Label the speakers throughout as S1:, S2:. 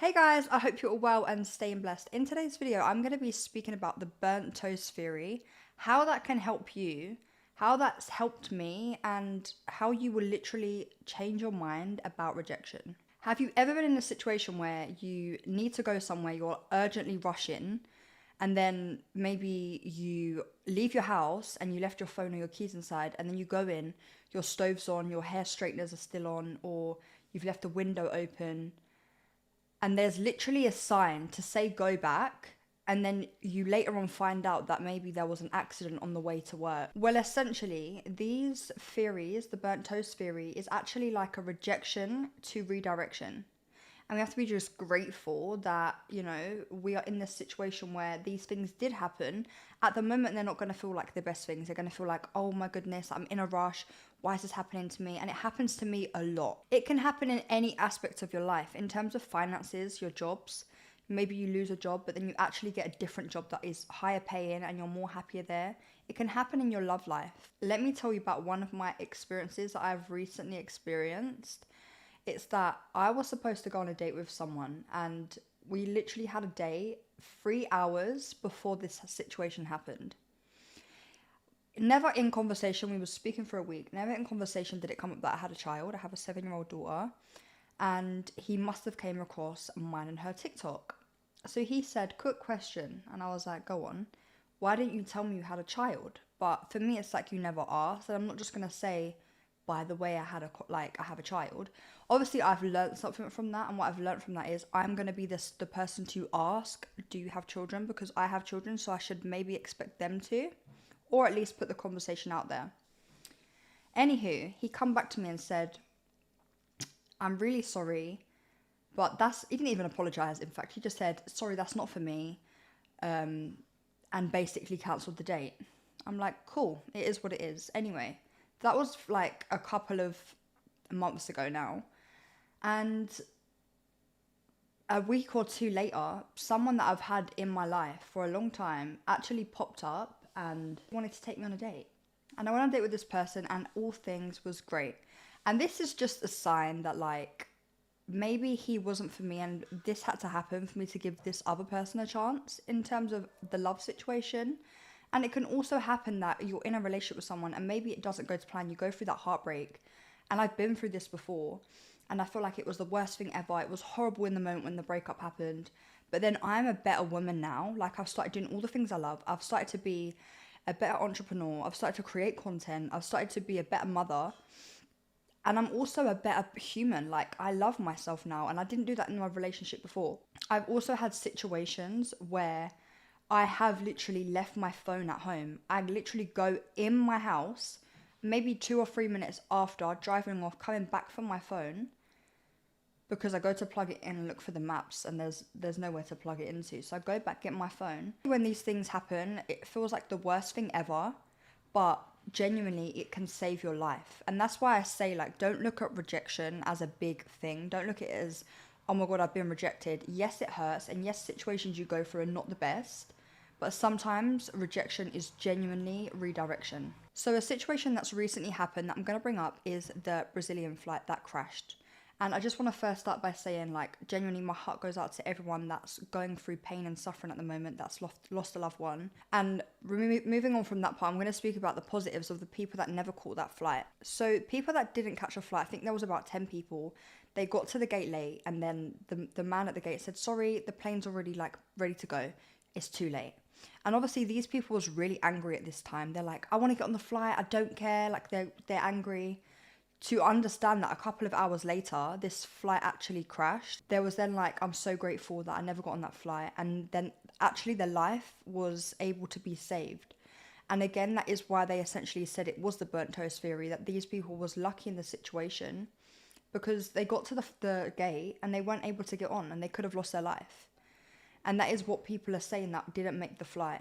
S1: Hey guys, I hope you're all well and staying blessed. In today's video, I'm going to be speaking about the burnt toast theory, how that can help you, how that's helped me, and how you will literally change your mind about rejection. Have you ever been in a situation where you need to go somewhere, you're urgently rushing, and then maybe you leave your house and you left your phone or your keys inside, and then you go in, your stove's on, your hair straighteners are still on, or you've left the window open, and there's literally a sign to say go back, and then you later on find out that maybe there was an accident on the way to work. Well, essentially, these theories, the burnt toast theory, is actually like a rejection to redirection. And we have to be just grateful that, we are in this situation where these things did happen. At the moment, they're not going to feel like the best things. They're going to feel like, oh my goodness, I'm in a rush. Why is this happening to me? And it happens to me a lot. It can happen in any aspect of your life. In terms of finances, your jobs, maybe you lose a job, but then you actually get a different job that is higher paying and you're more happier there. It can happen in your love life. Let me tell you about one of my experiences that I've recently experienced. It's that I was supposed to go on a date with someone, and we literally had a date 3 hours before this situation happened. Never in conversation, we were speaking for a week, never in conversation did it come up that I had a child. I have a 7-year-old daughter, and he must have came across mine and her TikTok. So he said, quick question, and I was like, go on. Why didn't you tell me you had a child? But for me, it's like you never asked, and I'm not just going to say, by the way, I have a child. Obviously, I've learned something from that, and what I've learned from that is I'm gonna be the person to ask, do you have children? Because I have children, so I should maybe expect them to, or at least put the conversation out there. Anywho, he come back to me and said, I'm really sorry, but he didn't even apologize. In fact, he just said, sorry, that's not for me, and basically cancelled the date. I'm like, cool, it is what it is. Anyway, that was like a couple of months ago now. And a week or two later, someone that I've had in my life for a long time actually popped up and wanted to take me on a date. And I went on a date with this person, and all things was great. And this is just a sign that, like, maybe he wasn't for me, and this had to happen for me to give this other person a chance in terms of the love situation. And it can also happen that you're in a relationship with someone and maybe it doesn't go to plan. You go through that heartbreak. And I've been through this before. And I feel like it was the worst thing ever. It was horrible in the moment when the breakup happened. But then I'm a better woman now. Like, I've started doing all the things I love. I've started to be a better entrepreneur. I've started to create content. I've started to be a better mother. And I'm also a better human. Like, I love myself now. And I didn't do that in my relationship before. I've also had situations where I have literally left my phone at home. I literally go in my house, maybe 2 or 3 minutes after driving off, coming back from my phone, because I go to plug it in and look for the maps, and there's nowhere to plug it into. So I go back, get my phone. When these things happen, it feels like the worst thing ever, but genuinely it can save your life. And that's why I say, like, don't look at rejection as a big thing. Don't look at it as, oh my God, I've been rejected. Yes, it hurts, and yes, situations you go through are not the best. But sometimes rejection is genuinely redirection. So a situation that's recently happened that I'm going to bring up is the Brazilian flight that crashed. And I just want to first start by saying, like, genuinely my heart goes out to everyone that's going through pain and suffering at the moment, that's lost a loved one. And moving on from that part, I'm going to speak about the positives of the people that never caught that flight. So people that didn't catch a flight, I think there was about 10 people. They got to the gate late, and then the man at the gate said, sorry, the plane's already, like, ready to go. It's too late. And obviously these people was really angry at this time. They're like, I want to get on the flight. I don't care. Like, they're angry. To understand that a couple of hours later, this flight actually crashed. There was then like, I'm so grateful that I never got on that flight. And then actually their life was able to be saved. And again, that is why they essentially said it was the burnt toast theory, that these people was lucky in the situation because they got to the gate and they weren't able to get on, and they could have lost their life. And that is what people are saying that didn't make the flight.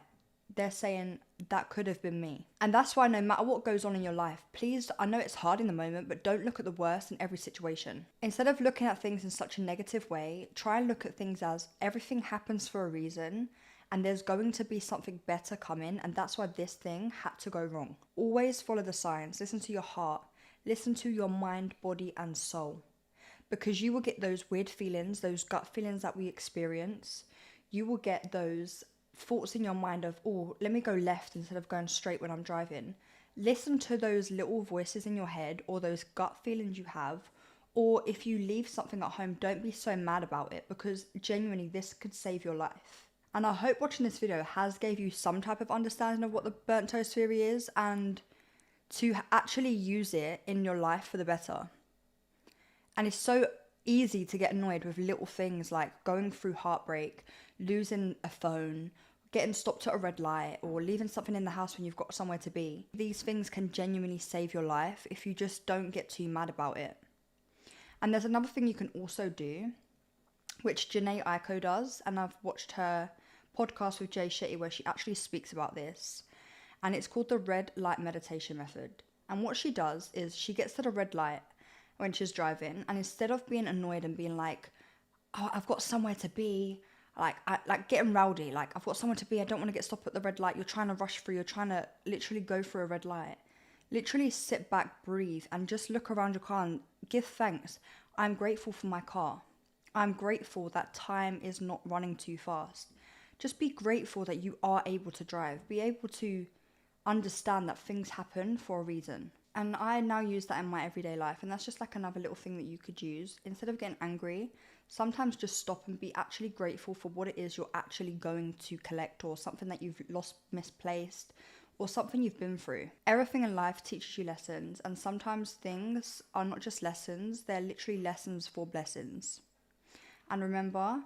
S1: They're saying that could have been me. And that's why no matter what goes on in your life, please, I know it's hard in the moment, but don't look at the worst in every situation. Instead of looking at things in such a negative way, try and look at things as everything happens for a reason, and there's going to be something better coming, and that's why this thing had to go wrong. Always follow the signs, listen to your heart, listen to your mind, body, and soul. because you will get those weird feelings, those gut feelings that we experience. You will get those thoughts in your mind of, oh, let me go left instead of going straight when I'm driving. Listen to those little voices in your head or those gut feelings you have. Or if you leave something at home, don't be so mad about it, because genuinely this could save your life. And I hope watching this video has gave you some type of understanding of what the burnt toast theory is, and to actually use it in your life for the better. And it's so easy to get annoyed with little things like going through heartbreak, losing a phone, getting stopped at a red light, or leaving something in the house when you've got somewhere to be. These things can genuinely save your life if you just don't get too mad about it. And there's another thing you can also do, which Janae Aiko does, and I've watched her podcast with Jay Shetty where she actually speaks about this, and it's called the red light meditation method. And what she does is she gets to the red light when she's driving, and instead of being annoyed and being like, oh, I've got somewhere to be, like getting rowdy, like I've got somewhere to be, I don't want to get stopped at the red light, you're trying to rush through, you're trying to literally go through a red light. Literally sit back, breathe, and just look around your car and give thanks. I'm grateful for my car. I'm grateful that time is not running too fast. Just be grateful that you are able to drive. Be able to understand that things happen for a reason. And I now use that in my everyday life, and that's just like another little thing that you could use. Instead of getting angry, sometimes just stop and be actually grateful for what it is you're actually going to collect, or something that you've lost, misplaced, or something you've been through. Everything in life teaches you lessons, and sometimes things are not just lessons, they're literally lessons for blessings. And remember,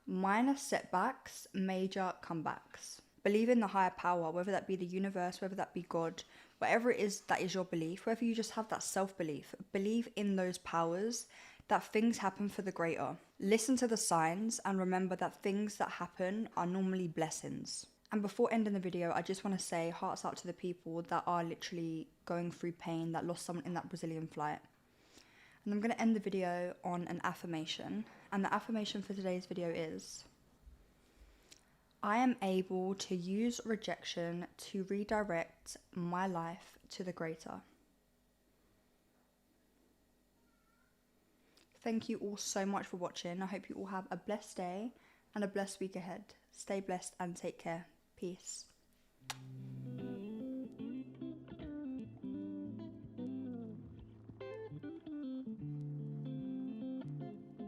S1: minor setbacks, major comebacks. Believe in the higher power, whether that be the universe, whether that be God, whatever it is that is your belief, whether you just have that self-belief, believe in those powers, that things happen for the greater. Listen to the signs and remember that things that happen are normally blessings. And before ending the video, I just want to say hearts out to the people that are literally going through pain, that lost someone in that Brazilian flight. And I'm going to end the video on an affirmation. And the affirmation for today's video is, I am able to use rejection to redirect my life to the greater. Thank you all so much for watching. I hope you all have a blessed day and a blessed week ahead. Stay blessed and take care. Peace.